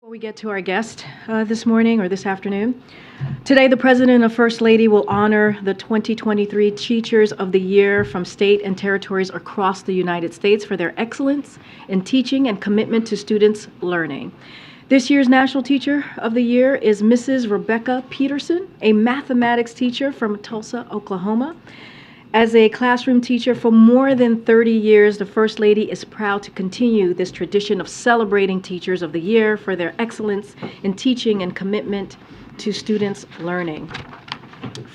Before we get to our guest this morning or this afternoon, today the President and First Lady will honor the 2023 Teachers of the Year from state and territories across the United States for their excellence in teaching and commitment to students' learning. This year's National Teacher of the Year is Mrs. Rebecca Peterson, a mathematics teacher from Tulsa, Oklahoma. As a classroom teacher for more than 30 years, the First Lady is proud to continue this tradition of celebrating Teachers of the Year for their excellence in teaching and commitment to students' learning.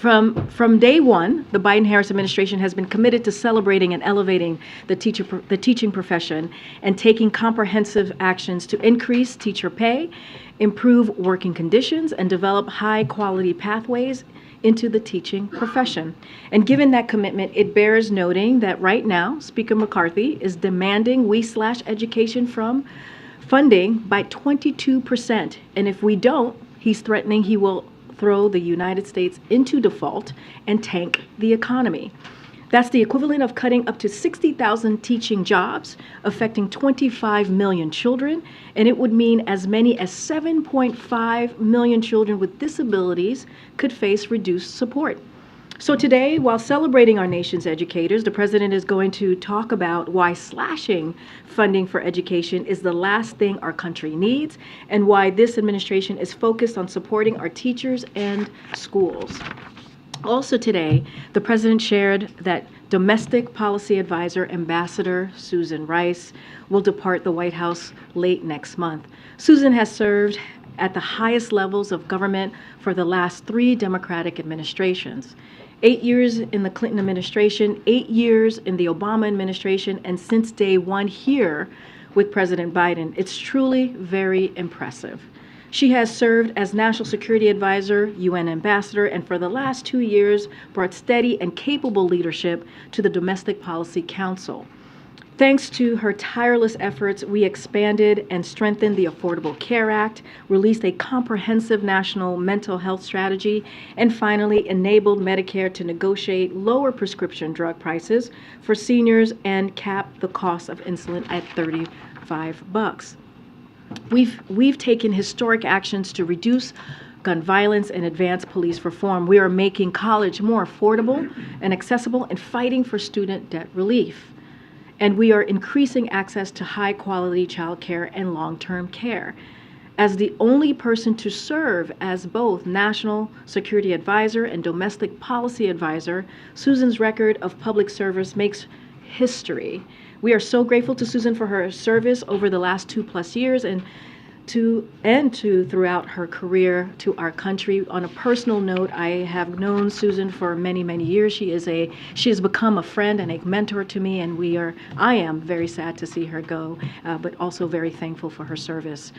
From day one, the Biden-Harris administration has been committed to celebrating and elevating the teaching profession and taking comprehensive actions to increase teacher pay, improve working conditions, and develop high-quality pathways into the teaching profession. And given that commitment, it bears noting that right now, Speaker McCarthy is demanding we slash education from funding by 22%. And if we don't, he's threatening he will throw the United States into default and tank the economy. That's the equivalent of cutting up to 60,000 teaching jobs, affecting 25 million children, and it would mean as many as 7.5 million children with disabilities could face reduced support. So today, while celebrating our nation's educators, the President is going to talk about why slashing funding for education is the last thing our country needs, and why this administration is focused on supporting our teachers and schools. Also today, the President shared that Domestic Policy Advisor Ambassador Susan Rice will depart the White House late next month. Susan has served at the highest levels of government for the last 3 Democratic administrations. 8 years in the Clinton administration, 8 years in the Obama administration, and since day one here with President Biden. It's truly very impressive. She has served as National Security Advisor, UN Ambassador, and for the last 2 years brought steady and capable leadership to the Domestic Policy Council. Thanks to her tireless efforts, we expanded and strengthened the Affordable Care Act, released a comprehensive national mental health strategy, and finally enabled Medicare to negotiate lower prescription drug prices for seniors and cap the cost of insulin at $35. We've taken historic actions to reduce gun violence and advance police reform. We are making college more affordable and accessible and fighting for student debt relief. And we are increasing access to high-quality childcare and long-term care. As the only person to serve as both National Security Advisor and Domestic Policy Advisor, Susan's record of public service makes history. We are so grateful to Susan for her service over the last 2+ years and to throughout her career to our country. On a personal note, I have known Susan for many, many years. She has become a friend and a mentor to me, and I am very sad to see her go, but also very thankful for her service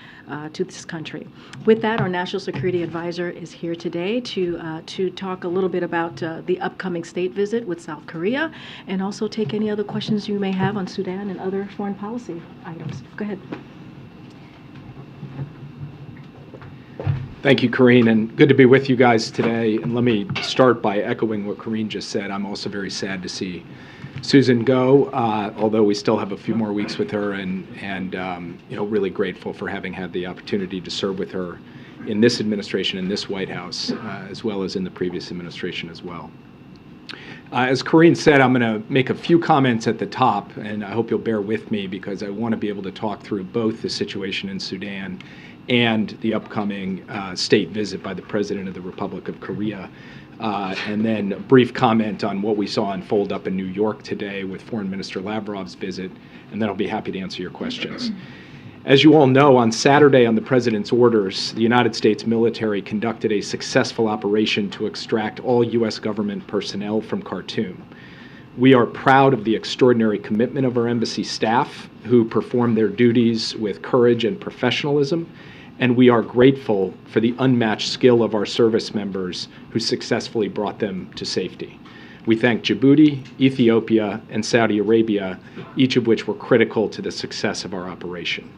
to this country. With that, our National Security Advisor is here today to talk a little bit about the upcoming state visit with South Korea, and also take any other questions you may have on Sudan and other foreign policy items. Go ahead. Thank you, Karine, and good to be with you guys today. And let me start by echoing what Karine just said. I'm also very sad to see Susan go, although we still have a few more weeks with her, and really grateful for having had the opportunity to serve with her in this administration, in this White House, as well as in the previous administration as well. As Karine said, I'm going to make a few comments at the top, and I hope you'll bear with me because I want to be able to talk through both the situation in Sudan and the upcoming state visit by the President of the Republic of Korea, and then a brief comment on what we saw unfold up in New York today with Foreign Minister Lavrov's visit, and then I'll be happy to answer your questions. As you all know, on Saturday, on the President's orders, the United States military conducted a successful operation to extract all U.S. government personnel from Khartoum. We are proud of the extraordinary commitment of our embassy staff, who perform their duties with courage and professionalism, and we are grateful for the unmatched skill of our service members who successfully brought them to safety. We thank Djibouti, Ethiopia, and Saudi Arabia, each of which were critical to the success of our operation.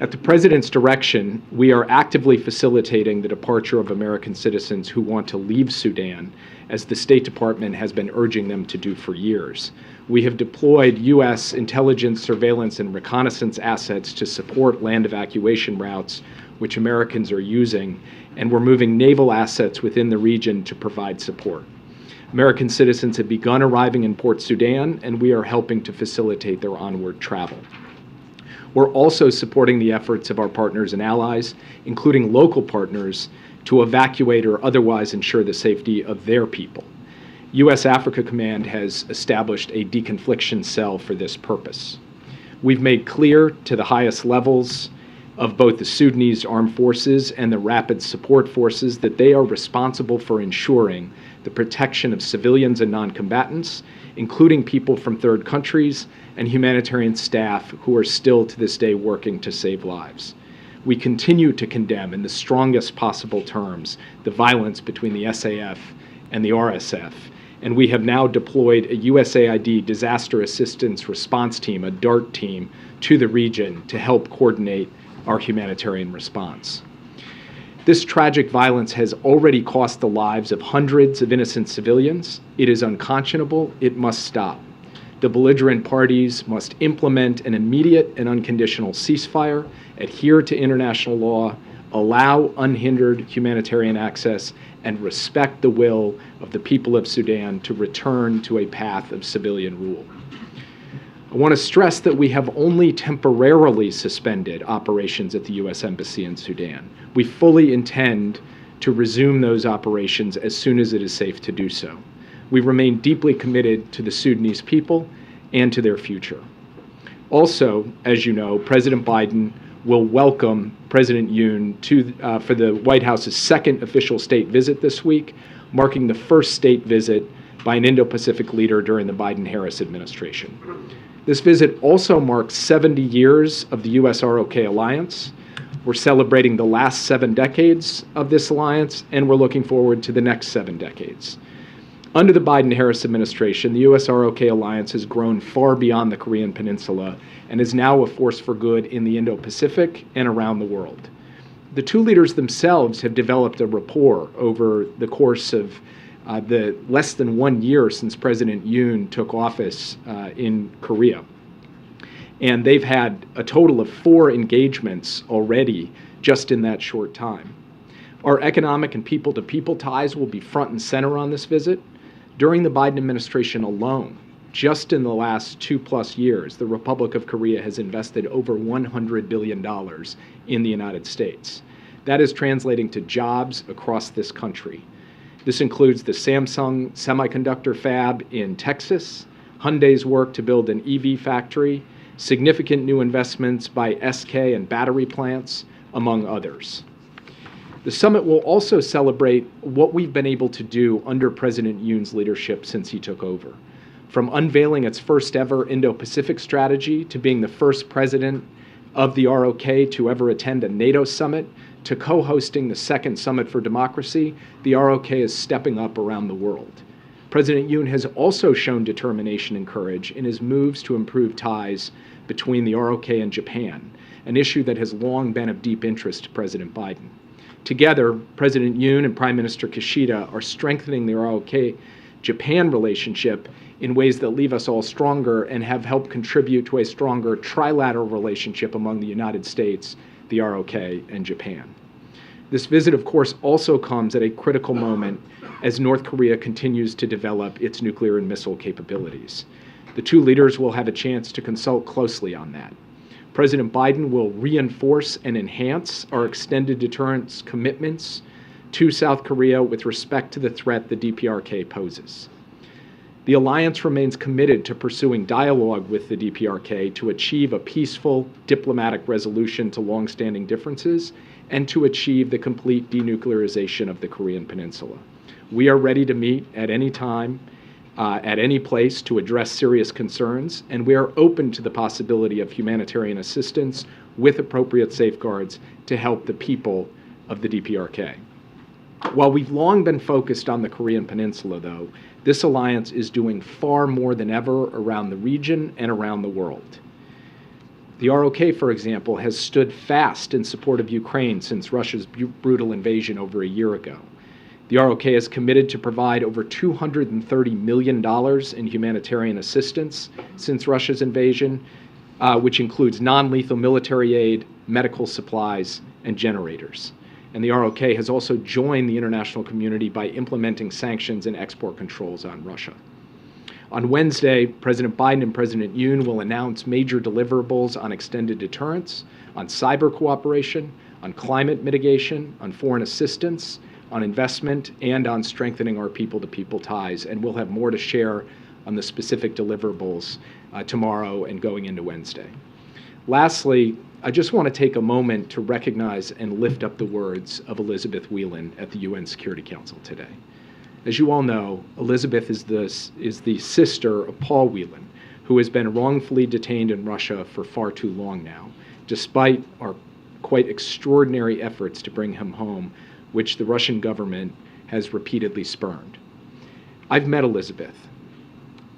At the President's direction, we are actively facilitating the departure of American citizens who want to leave Sudan, as the State Department has been urging them to do for years. We have deployed U.S. intelligence, surveillance, and reconnaissance assets to support land evacuation routes, which Americans are using, and we're moving naval assets within the region to provide support. American citizens have begun arriving in Port Sudan, and we are helping to facilitate their onward travel. We're also supporting the efforts of our partners and allies, including local partners, to evacuate or otherwise ensure the safety of their people. U.S. Africa Command has established a deconfliction cell for this purpose. We've made clear to the highest levels of both the Sudanese armed forces and the rapid support forces that they are responsible for ensuring the protection of civilians and non-combatants, including people from third countries and humanitarian staff who are still to this day working to save lives. We continue to condemn in the strongest possible terms the violence between the SAF and the RSF, and we have now deployed a USAID Disaster Assistance Response Team, a DART team, to the region to help coordinate our humanitarian response. This tragic violence has already cost the lives of hundreds of innocent civilians. It is unconscionable. It must stop. The belligerent parties must implement an immediate and unconditional ceasefire, adhere to international law, allow unhindered humanitarian access, and respect the will of the people of Sudan to return to a path of civilian rule. I want to stress that we have only temporarily suspended operations at the U.S. Embassy in Sudan. We fully intend to resume those operations as soon as it is safe to do so. We remain deeply committed to the Sudanese people and to their future. Also, as you know, President Biden will welcome President Yoon for the White House's second official state visit this week, marking the first state visit by an Indo-Pacific leader during the Biden-Harris administration. This visit also marks 70 years of the U.S.-ROK alliance. We're celebrating the last 7 decades of this alliance, and we're looking forward to the next 7 decades. Under the Biden-Harris administration, the U.S.-ROK alliance has grown far beyond the Korean Peninsula and is now a force for good in the Indo-Pacific and around the world. The two leaders themselves have developed a rapport over the course of the less than 1 year since President Yoon took office in Korea. And they've had a total of 4 engagements already just in that short time. Our economic and people-to-people ties will be front and center on this visit. During the Biden administration alone, just in the last 2+ years, the Republic of Korea has invested over $100 billion in the United States. That is translating to jobs across this country. This includes the Samsung semiconductor fab in Texas, Hyundai's work to build an EV factory, significant new investments by SK and battery plants, among others. The summit will also celebrate what we've been able to do under President Yoon's leadership since he took over. From unveiling its first ever Indo-Pacific strategy to being the first president of the ROK to ever attend a NATO summit, to co-hosting the second Summit for Democracy, the ROK is stepping up around the world. President Yoon has also shown determination and courage in his moves to improve ties between the ROK and Japan, an issue that has long been of deep interest to President Biden. Together, President Yoon and Prime Minister Kishida are strengthening the ROK-Japan relationship in ways that leave us all stronger and have helped contribute to a stronger trilateral relationship among the United States, the ROK, and Japan. This visit, of course, also comes at a critical moment as North Korea continues to develop its nuclear and missile capabilities. The two leaders will have a chance to consult closely on that. President Biden will reinforce and enhance our extended deterrence commitments to South Korea with respect to the threat the DPRK poses. The alliance remains committed to pursuing dialogue with the DPRK to achieve a peaceful diplomatic resolution to longstanding differences and to achieve the complete denuclearization of the Korean Peninsula. We are ready to meet at any time, at any place to address serious concerns, and we are open to the possibility of humanitarian assistance with appropriate safeguards to help the people of the DPRK. While we've long been focused on the Korean Peninsula, though, this alliance is doing far more than ever around the region and around the world. The ROK, for example, has stood fast in support of Ukraine since Russia's brutal invasion over a year ago. The ROK is committed to provide over $230 million in humanitarian assistance since Russia's invasion, which includes non-lethal military aid, medical supplies, and generators. And the ROK has also joined the international community by implementing sanctions and export controls on Russia. On Wednesday, President Biden and President Yoon will announce major deliverables on extended deterrence, on cyber cooperation, on climate mitigation, on foreign assistance, on investment, and on strengthening our people-to-people ties. And we'll have more to share on the specific deliverables tomorrow and going into Wednesday. Lastly, I just want to take a moment to recognize and lift up the words of Elizabeth Whelan at the UN Security Council today. As you all know, Elizabeth is the sister of Paul Whelan, who has been wrongfully detained in Russia for far too long now, despite our quite extraordinary efforts to bring him home, which the Russian government has repeatedly spurned. I've met Elizabeth,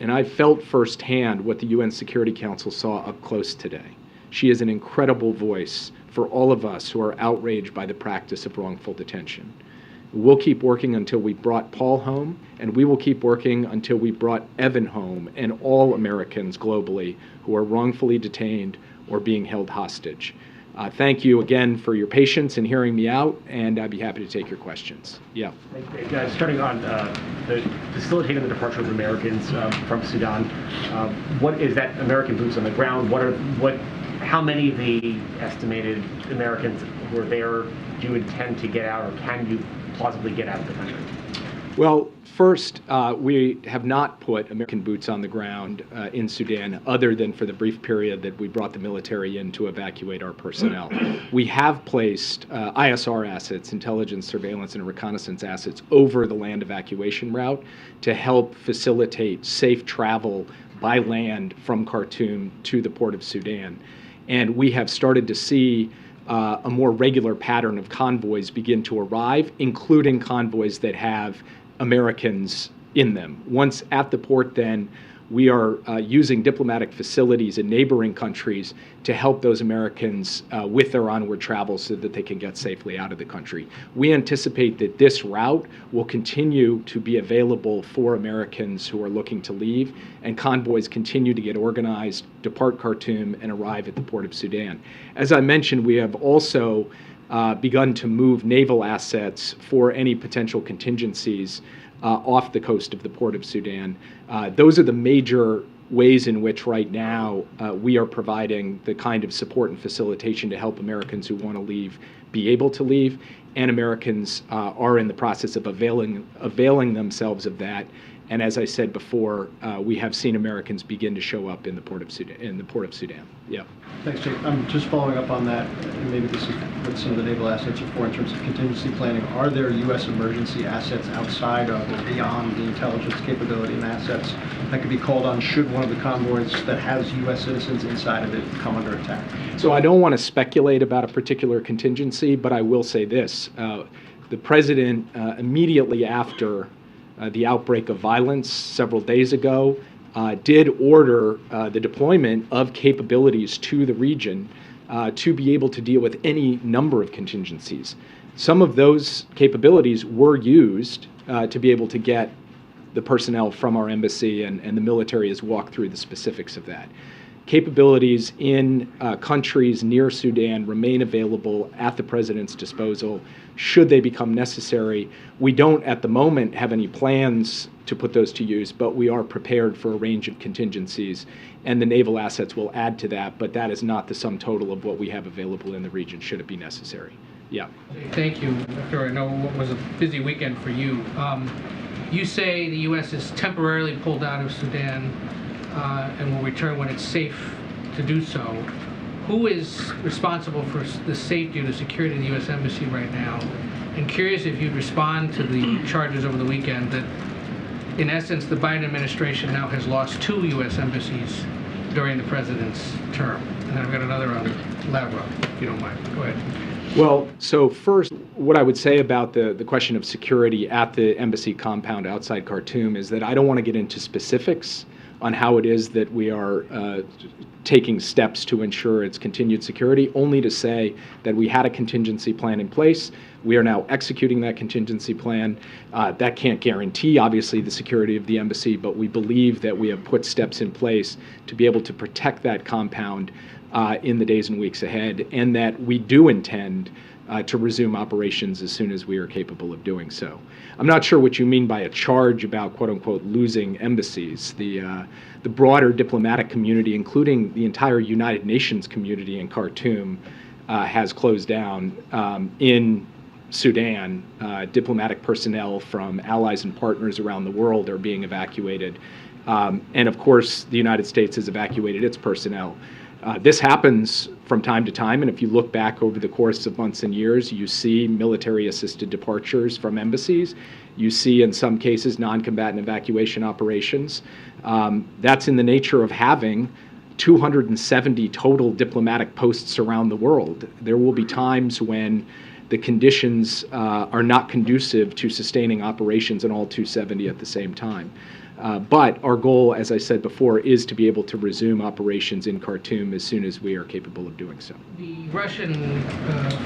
and I've felt firsthand what the UN Security Council saw up close today. She is an incredible voice for all of us who are outraged by the practice of wrongful detention. We'll keep working until we brought Paul home, and we will keep working until we brought Evan home and all Americans globally who are wrongfully detained or being held hostage. Thank you again for your patience in hearing me out, and I'd be happy to take your questions. Yeah. Starting on facilitating the departure of Americans from Sudan, what is that American boots on the ground? How many of the estimated Americans who are there do you intend to get out, or can you plausibly get out of the country? Well, first, we have not put American boots on the ground in Sudan other than for the brief period that we brought the military in to evacuate our personnel. We have placed ISR assets, intelligence, surveillance, and reconnaissance assets over the land evacuation route to help facilitate safe travel by land from Khartoum to the port of Sudan. And we have started to see a more regular pattern of convoys begin to arrive, including convoys that have Americans in them. Once at the port, then, we are using diplomatic facilities in neighboring countries to help those Americans with their onward travel so that they can get safely out of the country. We anticipate that this route will continue to be available for Americans who are looking to leave, and convoys continue to get organized, depart Khartoum, and arrive at the port of Sudan. As I mentioned, we have also begun to move naval assets for any potential contingencies off the coast of the port of Sudan. Those are the major ways in which right now we are providing the kind of support and facilitation to help Americans who want to leave be able to leave, and Americans are in the process of availing themselves of that. And as I said before, we have seen Americans begin to show up in the port of Sudan. Yeah. Thanks, Jake. Just following up on that, and maybe this is what some of the naval assets are for in terms of contingency planning. Are there U.S. emergency assets outside of or beyond the intelligence capability and assets that could be called on should one of the convoys that has U.S. citizens inside of it come under attack? So I don't want to speculate about a particular contingency, but I will say this. The president, immediately after the outbreak of violence several days ago, did order the deployment of capabilities to the region to be able to deal with any number of contingencies. Some of those capabilities were used to be able to get the personnel from our embassy, and the military has walked through the specifics of that. Capabilities in countries near Sudan remain available at the president's disposal should they become necessary. We don't at the moment have any plans to put those to use, but we are prepared for a range of contingencies, and the naval assets will add to that, but that is not the sum total of what we have available in the region should it be necessary. Yeah. Thank you, Victor. I know what was a busy weekend for you. You say the U.S. is temporarily pulled out of Sudan and will return when it's safe to do so. Who is responsible for the safety or the security of the U.S. Embassy right now? And curious if you'd respond to the charges over the weekend that, in essence, the Biden administration now has lost 2 U.S. embassies during the president's term. And I've got another on Lavrov, if you don't mind. Go ahead. Well, so first, what I would say about the question of security at the embassy compound outside Khartoum is that I don't want to get into specifics on how it is that we are taking steps to ensure its continued security, only to say that we had a contingency plan in place. We are now executing that contingency plan. That can't guarantee, obviously, the security of the embassy, but we believe that we have put steps in place to be able to protect that compound in the days and weeks ahead, and that we do intend to resume operations as soon as we are capable of doing so. I'm not sure what you mean by a charge about, quote unquote, losing embassies. The broader diplomatic community, including the entire United Nations community in Khartoum, has closed down. In Sudan, diplomatic personnel from allies and partners around the world are being evacuated. And of course, the United States has evacuated its personnel. This happens from time to time, and if you look back over the course of months and years, you see military-assisted departures from embassies. You see, in some cases, non-combatant evacuation operations. That's in the nature of having 270 total diplomatic posts around the world. There will be times when the conditions are not conducive to sustaining operations in all 270 at the same time. But our goal, as I said before, is to be able to resume operations in Khartoum as soon as we are capable of doing so. The Russian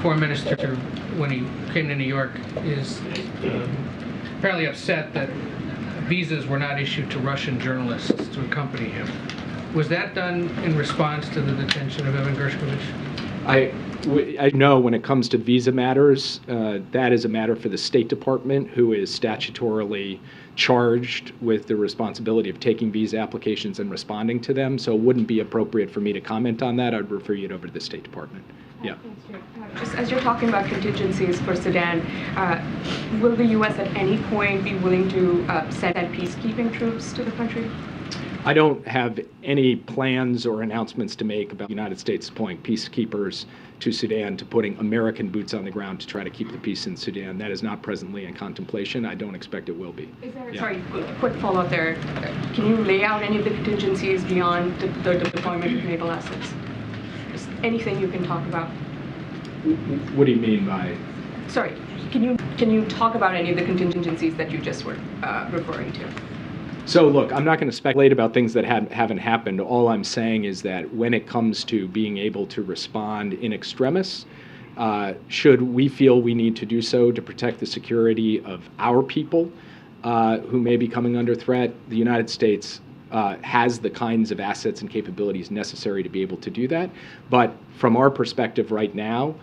foreign minister, when he came to New York, is apparently upset that visas were not issued to Russian journalists to accompany him. Was that done in response to the detention of Evan Gershkovich? I know when it comes to visa matters, that is a matter for the State Department, who is statutorily charged with the responsibility of taking visa applications and responding to them. So it wouldn't be appropriate for me to comment on that. I'd refer you over to the State Department. Yeah. Just as you're talking about contingencies for Sudan, will the U.S. at any point be willing to send peacekeeping troops to the country? I don't have any plans or announcements to make about the United States deploying peacekeepers to Sudan, to putting American boots on the ground to try to keep the peace in Sudan. That is not presently in contemplation. I don't expect it will be. Is there, sorry, quick follow-up there. Can you lay out any of the contingencies beyond the deployment of naval assets? Just anything you can talk about. What do you mean by? Sorry, can you talk about any of the contingencies that you just were referring to? So look, I'm not going to speculate about things that haven't happened. All I'm saying is that when it comes to being able to respond in extremis, should we feel we need to do so to protect the security of our people who may be coming under threat, the United States has the kinds of assets and capabilities necessary to be able to do that. But from our perspective right now,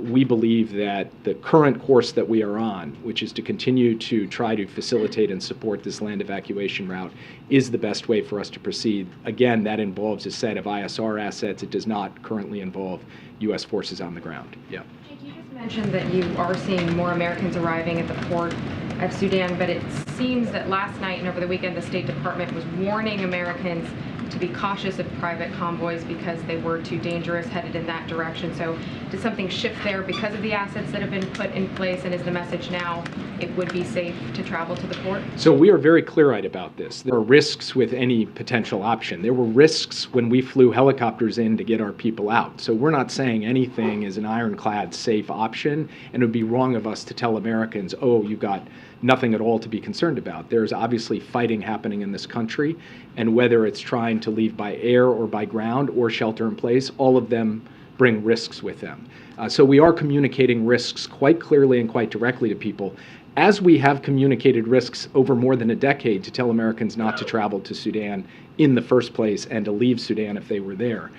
we believe that the current course that we are on, which is to continue to try to facilitate and support this land evacuation route, is the best way for us to proceed. Again, that involves a set of ISR assets. It does not currently involve U.S. forces on the ground. Yeah. Jake, you just mentioned that you are seeing more Americans arriving at the port of Sudan, but it seems that last night and over the weekend, the State Department was warning Americans to be cautious of private convoys because they were too dangerous headed in that direction. So did something shift there because of the assets that have been put in place, and is the message now it would be safe to travel to the port? So we are very clear-eyed about this. There are risks with any potential option. There were risks when we flew helicopters in to get our people out. So we're not saying anything is an ironclad safe option, and it would be wrong of us to tell Americans, oh, you got nothing at all to be concerned about. There's obviously fighting happening in this country, and whether it's trying to leave by air or by ground or shelter in place, all of them bring risks with them. So we are communicating risks quite clearly and quite directly to people, as we have communicated risks over more than a decade to tell Americans not to travel to Sudan in the first place and to leave Sudan if they were there.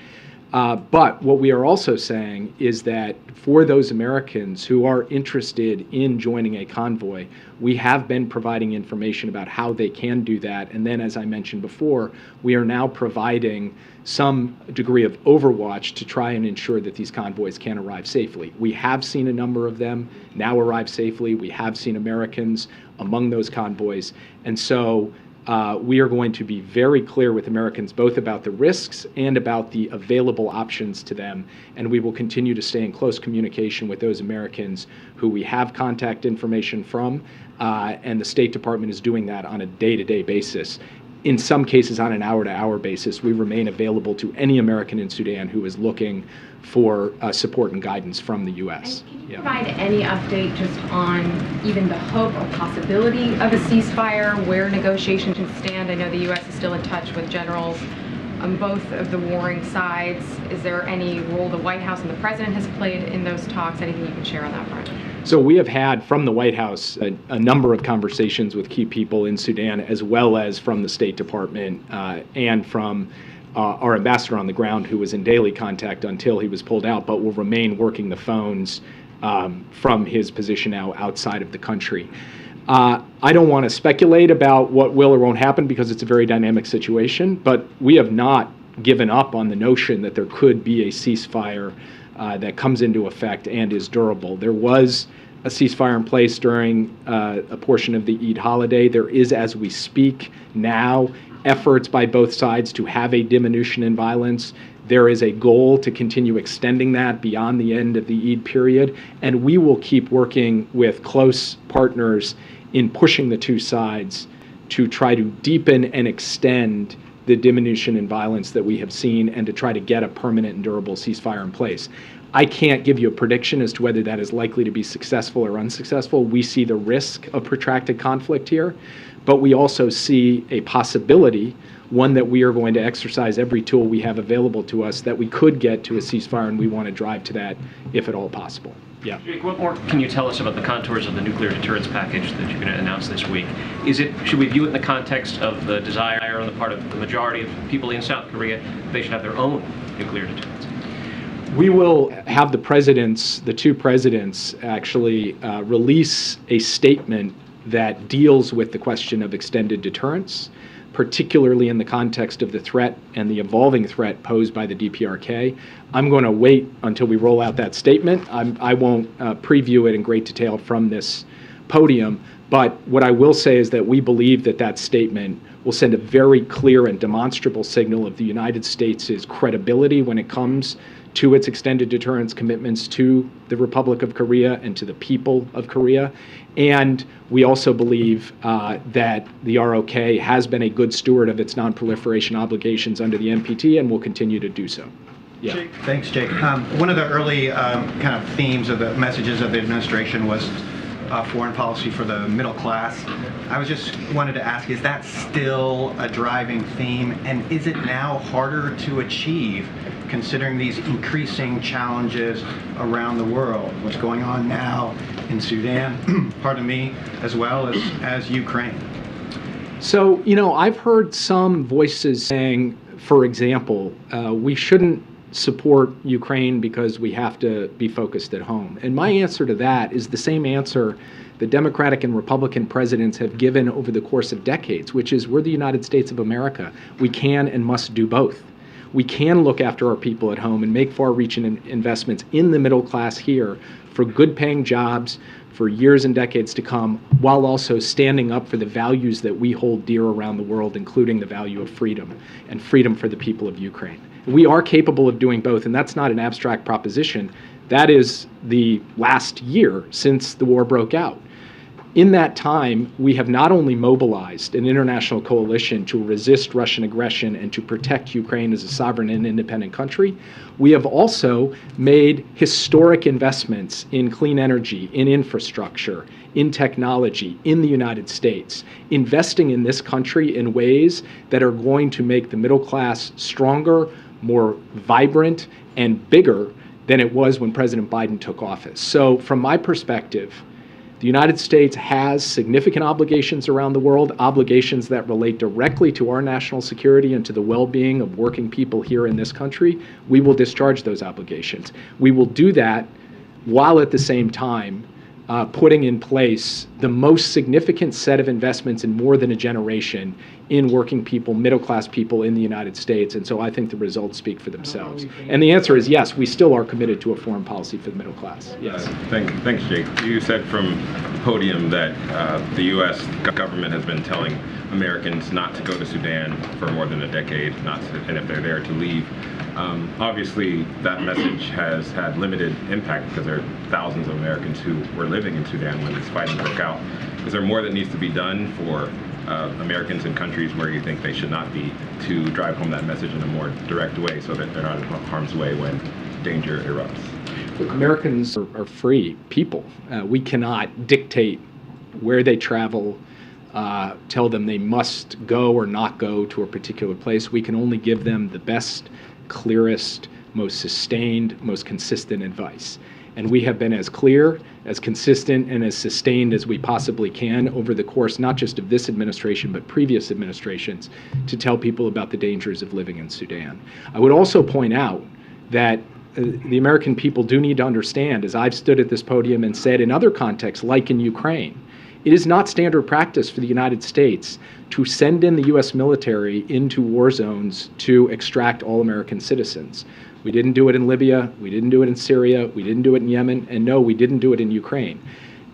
But what we are also saying is that for those Americans who are interested in joining a convoy, we have been providing information about how they can do that. And then, as I mentioned before, we are now providing some degree of overwatch to try and ensure that these convoys can arrive safely. We have seen a number of them now arrive safely. We have seen Americans among those convoys. And so we are going to be very clear with Americans both about the risks and about the available options to them, and we will continue to stay in close communication with those Americans who we have contact information from, and the State Department is doing that on a day-to-day basis. in some cases on an hour-to-hour basis, we remain available to any American in Sudan who is looking for support and guidance from the U.S. Can you provide any update just on even the hope or possibility of a ceasefire, where negotiations can stand? I know the U.S. is still in touch with generals on both of the warring sides. Is there any role the White House and the President has played in those talks? Anything you can share on that front? So we have had from the White House a number of conversations with key people in Sudan, as well as from the State Department and from our ambassador on the ground, who was in daily contact until he was pulled out, but will remain working the phones from his position now outside of the country. I don't want to speculate about what will or won't happen because it's a very dynamic situation, but we have not given up on the notion that there could be a ceasefire that comes into effect and is durable. There was a ceasefire in place during a portion of the Eid holiday. There is, as we speak now, efforts by both sides to have a diminution in violence. There is a goal to continue extending that beyond the end of the Eid period, and we will keep working with close partners in pushing the two sides to try to deepen and extend the diminution in violence that we have seen and to try to get a permanent and durable ceasefire in place. I can't give you a prediction as to whether that is likely to be successful or unsuccessful. We see the risk of protracted conflict here, but we also see a possibility, one that we are going to exercise every tool we have available to us, that we could get to a ceasefire, and we want to drive to that if at all possible. Yeah. Jake, what more can you tell us about the contours of the nuclear deterrence package that you're going to announce this week? Should we view it in the context of the desire on the part of the majority of people in South Korea they should have their own nuclear deterrence? We will have the two presidents actually release a statement that deals with the question of extended deterrence, particularly in the context of the threat and the evolving threat posed by the DPRK. I'm going to wait until we roll out that statement. I won't preview it in great detail from this podium, but what I will say is that we believe that that statement will send a very clear and demonstrable signal of the United States' credibility when it comes to its extended deterrence commitments to the Republic of Korea and to the people of Korea. And we also believe that the ROK has been a good steward of its non-proliferation obligations under the NPT and will continue to do so. Yeah. Thanks, Jake. One of the early kind of themes of the messages of the administration was foreign policy for the middle class. I was just wanted to ask, is that still a driving theme, and is it now harder to achieve considering these increasing challenges around the world? What's going on now in Sudan, pardon me, as well as Ukraine? So, I've heard some voices saying, for example, we shouldn't support Ukraine because we have to be focused at home. And my answer to that is the same answer the Democratic and Republican presidents have given over the course of decades, which is we're the United States of America. We can and must do both. We can look after our people at home and make far-reaching investments in the middle class here for good-paying jobs for years and decades to come, while also standing up for the values that we hold dear around the world, including the value of freedom and freedom for the people of Ukraine. We are capable of doing both, and that's not an abstract proposition. That is the last year since the war broke out. In that time, we have not only mobilized an international coalition to resist Russian aggression and to protect Ukraine as a sovereign and independent country, we have also made historic investments in clean energy, in infrastructure, in technology, in the United States, investing in this country in ways that are going to make the middle class stronger, more vibrant, and bigger than it was when President Biden took office. So from my perspective, the United States has significant obligations around the world, obligations that relate directly to our national security and to the well-being of working people here in this country. We will discharge those obligations. We will do that while at the same time putting in place the most significant set of investments in more than a generation in working people, middle-class people in the United States. And so I think the results speak for themselves. And the answer is yes, we still are committed to a foreign policy for the middle class. Yes. Thanks, Jake. You said from the podium that the U.S. government has been telling Americans not to go to Sudan for more than a decade, and if they're there, to leave. Obviously, that message has had limited impact because there are thousands of Americans who were living in Sudan when this fighting broke out. Is there more that needs to be done for Americans in countries where you think they should not be to drive home that message in a more direct way so that they're not in harm's way when danger erupts? Americans are free people. We cannot dictate where they travel, tell them they must go or not go to a particular place. We can only give them the best, clearest, most sustained, most consistent advice. And we have been as clear, as consistent, and as sustained as we possibly can over the course not just of this administration, but previous administrations, to tell people about the dangers of living in Sudan. I would also point out that the American people do need to understand, as I've stood at this podium and said in other contexts, like in Ukraine, it is not standard practice for the United States to send in the U.S. military into war zones to extract all American citizens. We didn't do it in Libya, we didn't do it in Syria, we didn't do it in Yemen, and no, we didn't do it in Ukraine.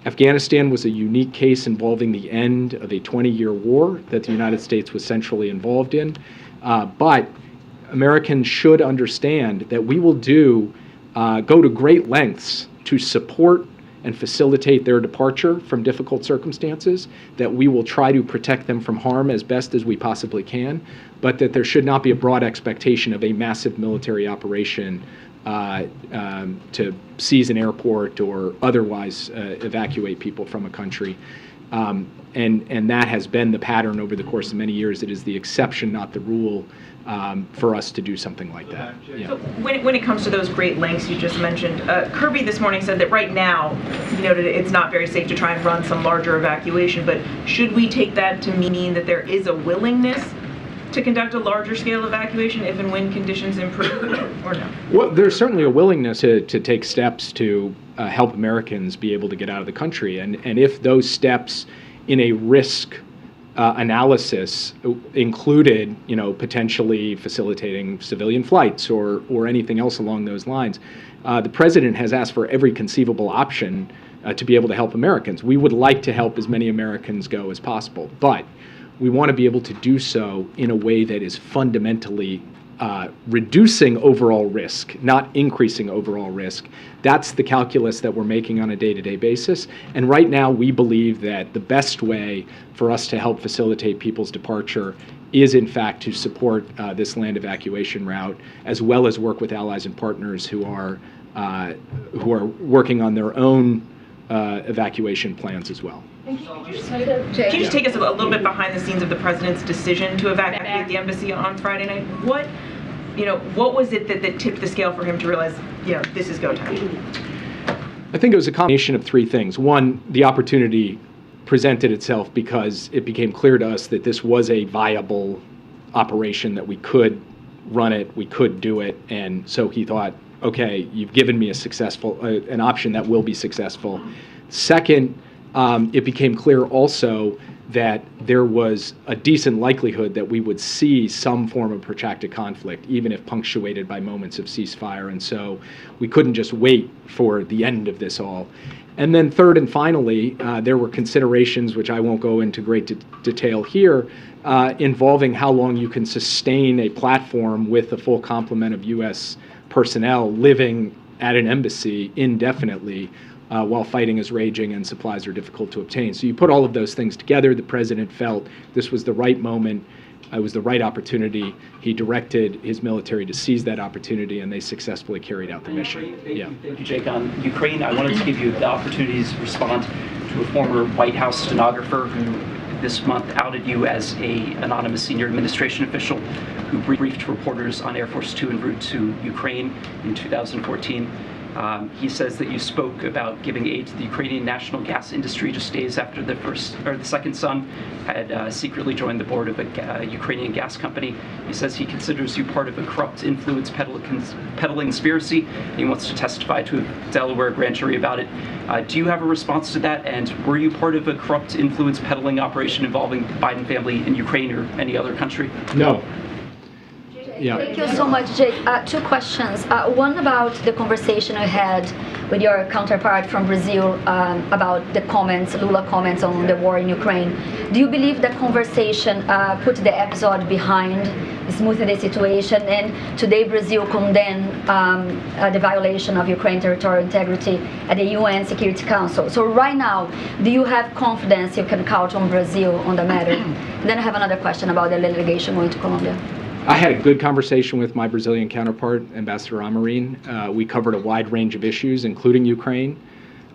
Afghanistan was a unique case involving the end of a 20-year war that the United States was centrally involved in. But Americans should understand that we will go to great lengths to support and facilitate their departure from difficult circumstances, that we will try to protect them from harm as best as we possibly can, but that there should not be a broad expectation of a massive military operation to seize an airport or otherwise evacuate people from a country. And that has been the pattern over the course of many years. It is the exception, not the rule, for us to do something like that. Yeah. So when it comes to those great lengths you just mentioned, Kirby this morning said that right now, it's not very safe to try and run some larger evacuation, but should we take that to mean that there is a willingness to conduct a larger scale evacuation if and when conditions improve, or no? Well, there's certainly a willingness to take steps to help Americans be able to get out of the country. And if those steps in a risk analysis included, potentially facilitating civilian flights or anything else along those lines, the president has asked for every conceivable option to be able to help Americans. We would like to help as many Americans go as possible, but we want to be able to do so in a way that is fundamentally reducing overall risk, not increasing overall risk. That's the calculus that we're making on a day-to-day basis. And right now, we believe that the best way for us to help facilitate people's departure is, in fact, to support this land evacuation route, as well as work with allies and partners who are working on their own evacuation plans as well. Can you just take us a little bit behind the scenes of the president's decision to evacuate the embassy on Friday night? What was it that tipped the scale for him to realize, this is go time? I think it was a combination of three things. One, the opportunity presented itself because it became clear to us that this was a viable operation, that we could run it, we could do it, and so he thought, okay, you've given me an option that will be successful. Second, it became clear also that there was a decent likelihood that we would see some form of protracted conflict, even if punctuated by moments of ceasefire, and so we couldn't just wait for the end of this all. And then third and finally, there were considerations, which I won't go into great detail here, involving how long you can sustain a platform with a full complement of U.S. personnel living at an embassy indefinitely while fighting is raging and supplies are difficult to obtain. So you put all of those things together, the president felt this was the right moment, it was the right opportunity. He directed his military to seize that opportunity, and they successfully carried out the mission. Thank you, Jake. On Ukraine, I wanted to give you the opportunity to respond to a former White House stenographer who this month outed you as an anonymous senior administration official who briefed reporters on Air Force Two en route to Ukraine in 2014. He says that you spoke about giving aid to the Ukrainian national gas industry just days after the second son had secretly joined the board of a Ukrainian gas company. He says he considers you part of a corrupt influence peddling conspiracy. He wants to testify to a Delaware grand jury about it. Do you have a response to that? And were you part of a corrupt influence peddling operation involving the Biden family in Ukraine or any other country? No. Yeah. Thank you so much, Jake. Two questions. One about the conversation you had with your counterpart from Brazil about the comments, Lula comments on the war in Ukraine. Do you believe that conversation put the episode behind, smoothing the situation, and today Brazil condemned the violation of Ukraine territorial integrity at the UN Security Council? So right now, do you have confidence you can count on Brazil on the matter? Then I have another question about the delegation going to Colombia. I had a good conversation with my Brazilian counterpart, Ambassador Amorim. We covered a wide range of issues, including Ukraine,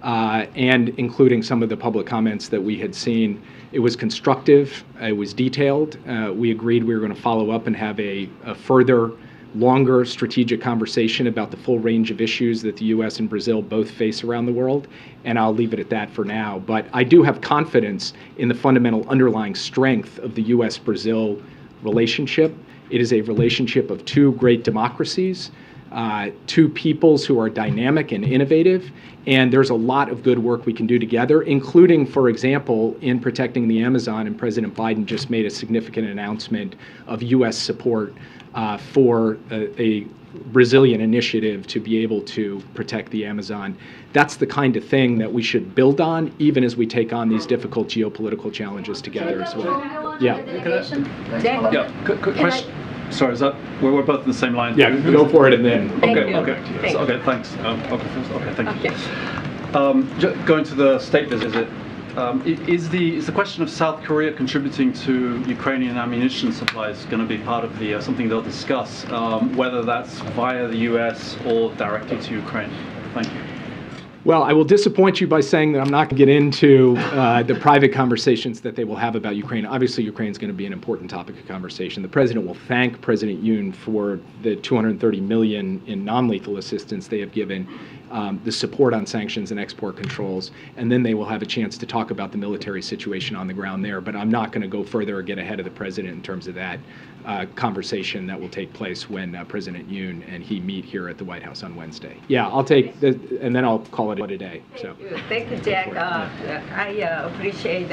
and including some of the public comments that we had seen. It was constructive. It was detailed. We agreed we were going to follow up and have a further, longer strategic conversation about the full range of issues that the U.S. and Brazil both face around the world, and I'll leave it at that for now. But I do have confidence in the fundamental underlying strength of the U.S.-Brazil relationship. It is a relationship of two great democracies, two peoples who are dynamic and innovative, and there's a lot of good work we can do together, including, for example, in protecting the Amazon, and President Biden just made a significant announcement of U.S. support for a Brazilian initiative to be able to protect the Amazon. That's the kind of thing that we should build on, even as we take on these difficult geopolitical challenges together as well. Yeah. Yeah, quick question. Sorry, is that we're both in the same line? Yeah, go for it and then. Okay, thanks. Thank you. Going to the state visit, is the question of South Korea contributing to Ukrainian ammunition supplies going to be part of the something they'll discuss, whether that's via the U.S. or directly to Ukraine? Thank you. Well, I will disappoint you by saying that I'm not going to get into the private conversations that they will have about Ukraine. Obviously, Ukraine is going to be an important topic of conversation. The president will thank President Yoon for the $230 million in non-lethal assistance they have given, the support on sanctions and export controls, and then they will have a chance to talk about the military situation on the ground there. But I'm not going to go further or get ahead of the president in terms of that conversation that will take place when President Yoon and he meet here at the White House on Wednesday. Yeah, I'll take the, and then I'll call it a day. So. Thank you, Jack. I appreciate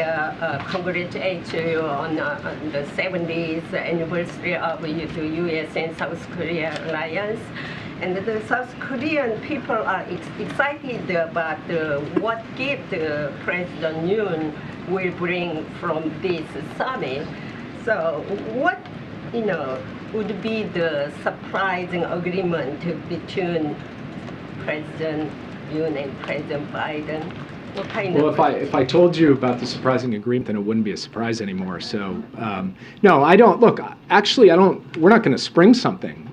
congratulate you on the 70th anniversary of the U.S. and South Korea alliance. And the South Korean people are excited about what gift President Yoon will bring from this summit. So what, would be the surprising agreement between President Yoon and President Biden? What kind of? Well, if I told you about the surprising agreement, then it wouldn't be a surprise anymore. So, no, I don't. Look, actually, I don't. We're not going to spring something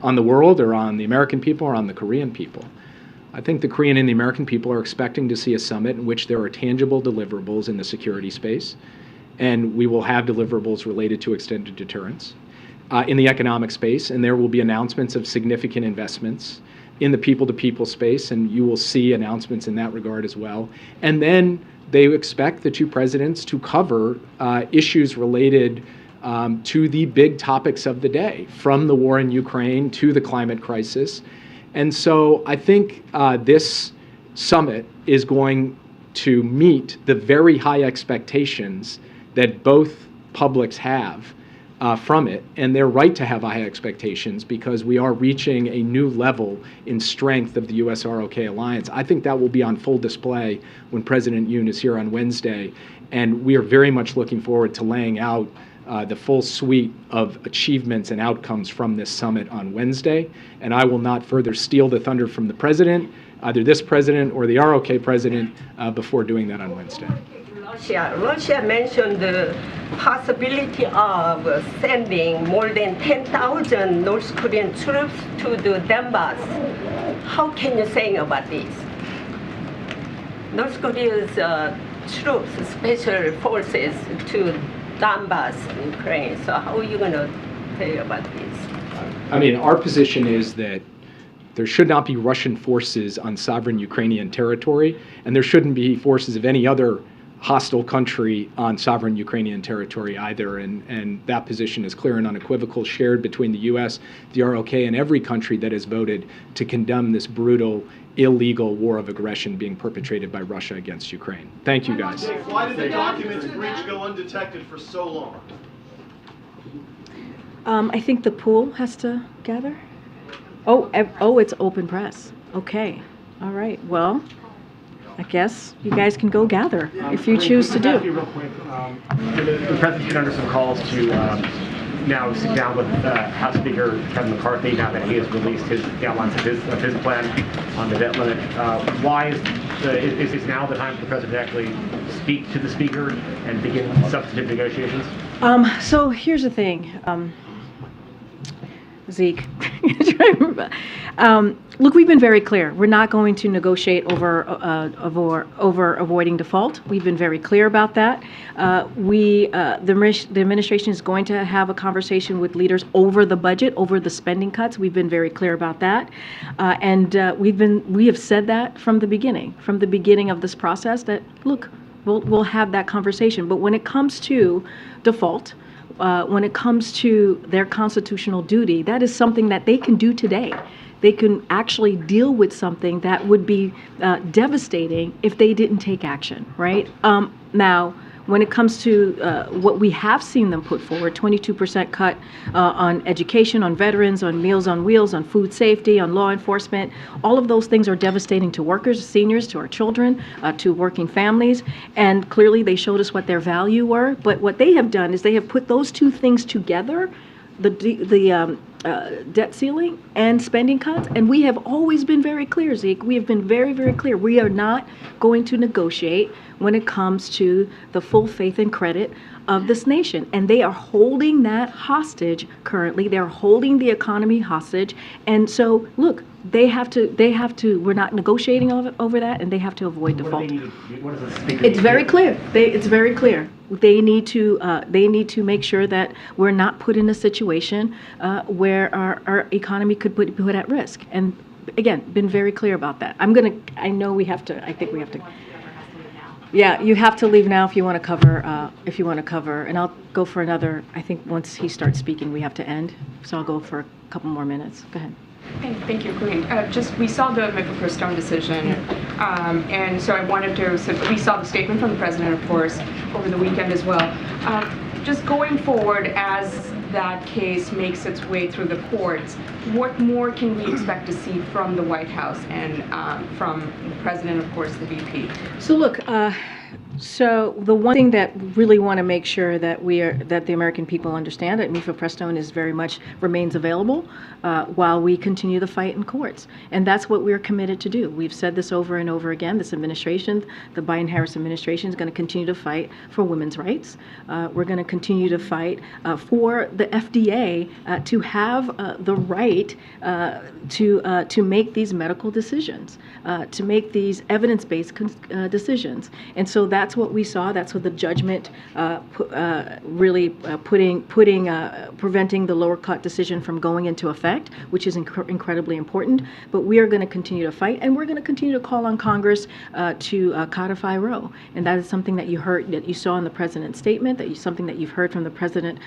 on the world or on the American people or on the Korean people. I think the Korean and the American people are expecting to see a summit in which there are tangible deliverables in the security space, and we will have deliverables related to extended deterrence in the economic space, and there will be announcements of significant investments in the people-to-people space, and you will see announcements in that regard as well. And then they expect the two presidents to cover issues related to the big topics of the day, from the war in Ukraine to the climate crisis. And so I think this summit is going to meet the very high expectations that both publics have from it, and they're right to have high expectations because we are reaching a new level in strength of the U.S.-ROK alliance. I think that will be on full display when President Yoon is here on Wednesday, and we are very much looking forward to laying out the full suite of achievements and outcomes from this summit on Wednesday. And I will not further steal the thunder from the president, either this president or the ROK president, before doing that on Wednesday. Russia mentioned the possibility of sending more than 10,000 North Korean troops to the Donbass. How can you say about this? North Korea's troops, special forces to Donbass, Ukraine. So how are you going to say about this? I mean, our position is that there should not be Russian forces on sovereign Ukrainian territory, and there shouldn't be forces of any other hostile country on sovereign Ukrainian territory either, and that position is clear and unequivocal, shared between the U.S., the ROK, and every country that has voted to condemn this brutal, illegal war of aggression being perpetrated by Russia against Ukraine. Thank you, guys. Why did the documents breach go undetected for so long? I think the pool has to gather. Oh, it's open press. Okay. All right. Well, I guess you guys can go gather if you choose to Just do. real quick, the president's been under some calls to now sit down with House Speaker Kevin McCarthy now that he has released the outlines of his plan on the debt limit. Why is now the time for the president to actually speak to the speaker and begin substantive negotiations? So here's the thing, Zeke. Look, we've been very clear. We're not going to negotiate over avoiding default. We've been very clear about that. The administration is going to have a conversation with leaders over the budget, over the spending cuts. We've been very clear about that, and we have said that from the beginning of this process. That look, we'll have that conversation. But when it comes to default, when it comes to their constitutional duty, that is something that they can do today. They can actually deal with something that would be devastating if they didn't take action, right? Now, when it comes to what we have seen them put forward, 22% cut on education, on veterans, on Meals on Wheels, on food safety, on law enforcement, all of those things are devastating to workers, seniors, to our children, to working families, and clearly they showed us what their value were. But what they have done is they have put those two things together, the debt ceiling and spending cuts, and we have always been very clear, Zeke. We have been very, very clear. We are not going to negotiate when it comes to the full faith and credit of this nation, and they are holding that hostage currently. They're holding the economy hostage, and so look, they have to. We're not negotiating over that, and they have to avoid default. It's very clear. It's very clear. They need to make sure that we're not put in a situation where our economy could be put at risk. And again, been very clear about that. I know we have to. I think we have to. Yeah, you have to leave now if you want to cover. And I'll go for another. I think once he starts speaking, we have to end. So I'll go for a couple more minutes. Go ahead. Thank you, Karine. We saw the Michael decision, and so I wanted to, we saw the statement from the president, of course, over the weekend as well. Just going forward, as that case makes its way through the courts, what more can we expect to see from the White House and from the president, of course, the VP? So look, so the one thing that really want to make sure that the American people understand that Mifa Prestone is very much remains available while we continue the fight in courts, and that's what we're committed to do. We've said this over and over again. This administration, the Biden-Harris administration, is going to continue to fight for women's rights. We're going to continue to fight for the FDA to have the right to make these medical decisions, to make these evidence-based decisions, and so that's what we saw. That's what the judgment really preventing the lower court decision from going into effect, which is incredibly important. But we are going to continue to fight, and we're going to continue to call on Congress to codify Roe. And that is something that you saw in the president's statement, something that you've heard from the president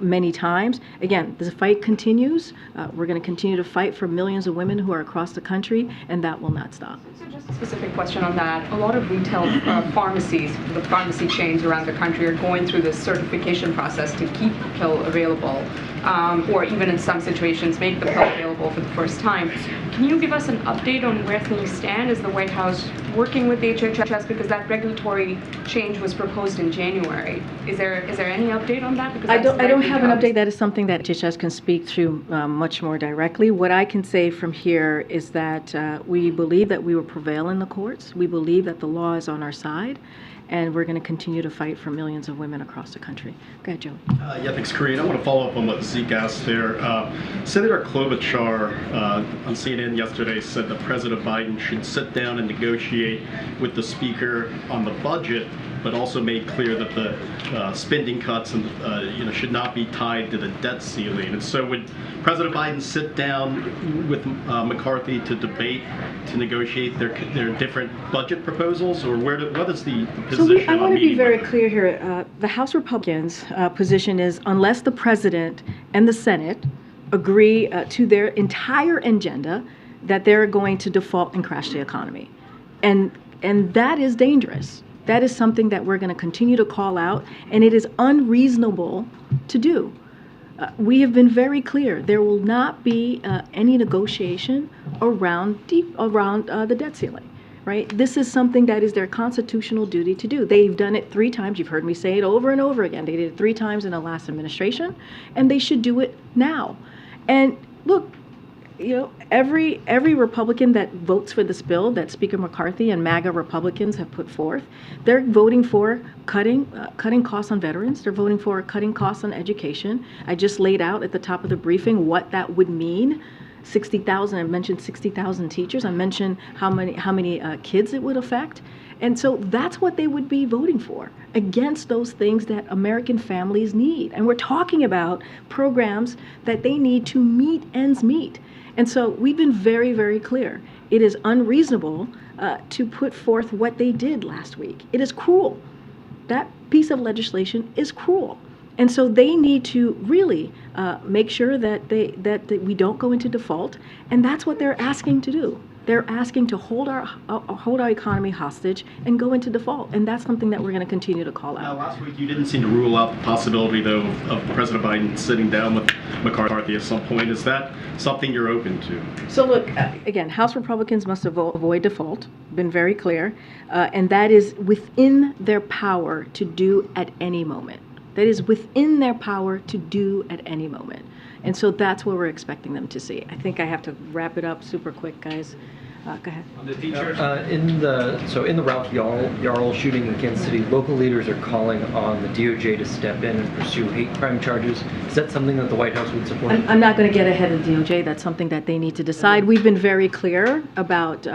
many times. Again, the fight continues. We're going to continue to fight for millions of women who are across the country, and that will not stop. So just a specific question on that. A lot of retail pharmacies, the pharmacy chains around the country are going through this certification process to keep the pill available, or even in some situations make the pill available for the first time. Can you give us an update on where things stand? Is the White House working with the HHS, because that regulatory change was proposed in January? Is there any update on that? Because I don't have an update. That is something that HHS can speak to much more directly. What I can say from here is that we believe that we will prevail in the courts. We believe that the law is on our side, and we're going to continue to fight for millions of women across the country. Go ahead, Joe. Yeah, thanks, Karine. I want to follow up on what Zeke asked there. Senator Klobuchar on CNN yesterday said that President Biden should sit down and negotiate with the Speaker on the budget, but also made clear that the spending cuts and should not be tied to the debt ceiling. And so, would President Biden sit down with McCarthy to debate, to negotiate their different budget proposals, or what is the position? So I want to be very clear here. The House Republicans' position is, unless the President and the Senate agree to their entire agenda, that they're going to default and crash the economy, and that is dangerous. That is something that we're going to continue to call out, and it is unreasonable to do. We have been very clear. There will not be any negotiation around the debt ceiling. Right? This is something that is their constitutional duty to do. They've done it 3 times. You've heard me say it over and over again. They did it 3 times in the last administration, and they should do it now. And look, you know, every Republican that votes for this bill that Speaker McCarthy and MAGA Republicans have put forth, they're voting for cutting costs on veterans. They're voting for cutting costs on education. I just laid out at the top of the briefing what that would mean. 60,000. I mentioned 60,000 teachers. I mentioned how many kids it would affect. And so that's what they would be voting for, against those things that American families need. And we're talking about programs that they need to meet ends meet. And so we've been very, very clear. It is unreasonable to put forth what they did last week. It is cruel. That piece of legislation is cruel. And so they need to really make sure that we don't go into default, and that's what they're asking to do. They're asking to hold our economy hostage and go into default, and that's something that we're going to continue to call out. Now, last week you didn't seem to rule out the possibility, though, of President Biden sitting down with McCarthy at some point. Is that something you're open to? So look, again, House Republicans must avoid default, been very clear, and that is within their power to do at any moment. That is within their power to do at any moment. And so that's what we're expecting them to see. I think I have to wrap it up super quick, guys. Go ahead. On the teachers? In the Ralph Yarl shooting in Kansas City, local leaders are calling on the DOJ to step in and pursue hate crime charges. Is that something that the White House would support? I'm not going to get ahead of the DOJ. That's something that they need to decide. We've been very clear about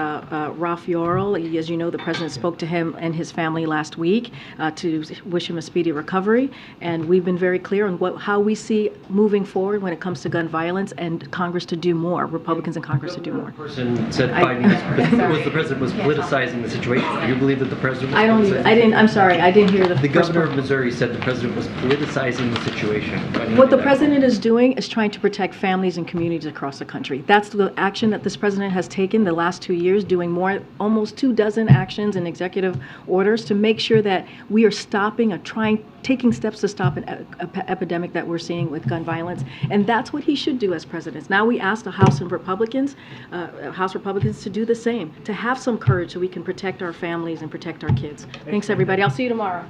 Ralph Yarl. As you know, the president spoke to him and his family last week to wish him a speedy recovery. And we've been very clear on how we see moving forward when it comes to gun violence, and Congress to do more, Republicans in Congress to do more. Person said the president was politicizing the situation. Do you believe that the president was I'm sorry, I didn't hear the governor of Missouri said the president was politicizing the situation. What the president is doing is trying to protect families and communities across the country. That's the action that this president has taken the last 2 years, doing almost 24 actions and executive orders to make sure that we are taking steps to stop an epidemic that we're seeing with gun violence. And that's what he should do as president. Now we ask the House Republicans to do the same, to have some courage so we can protect our families and protect our kids. Thanks, everybody. I'll see you tomorrow.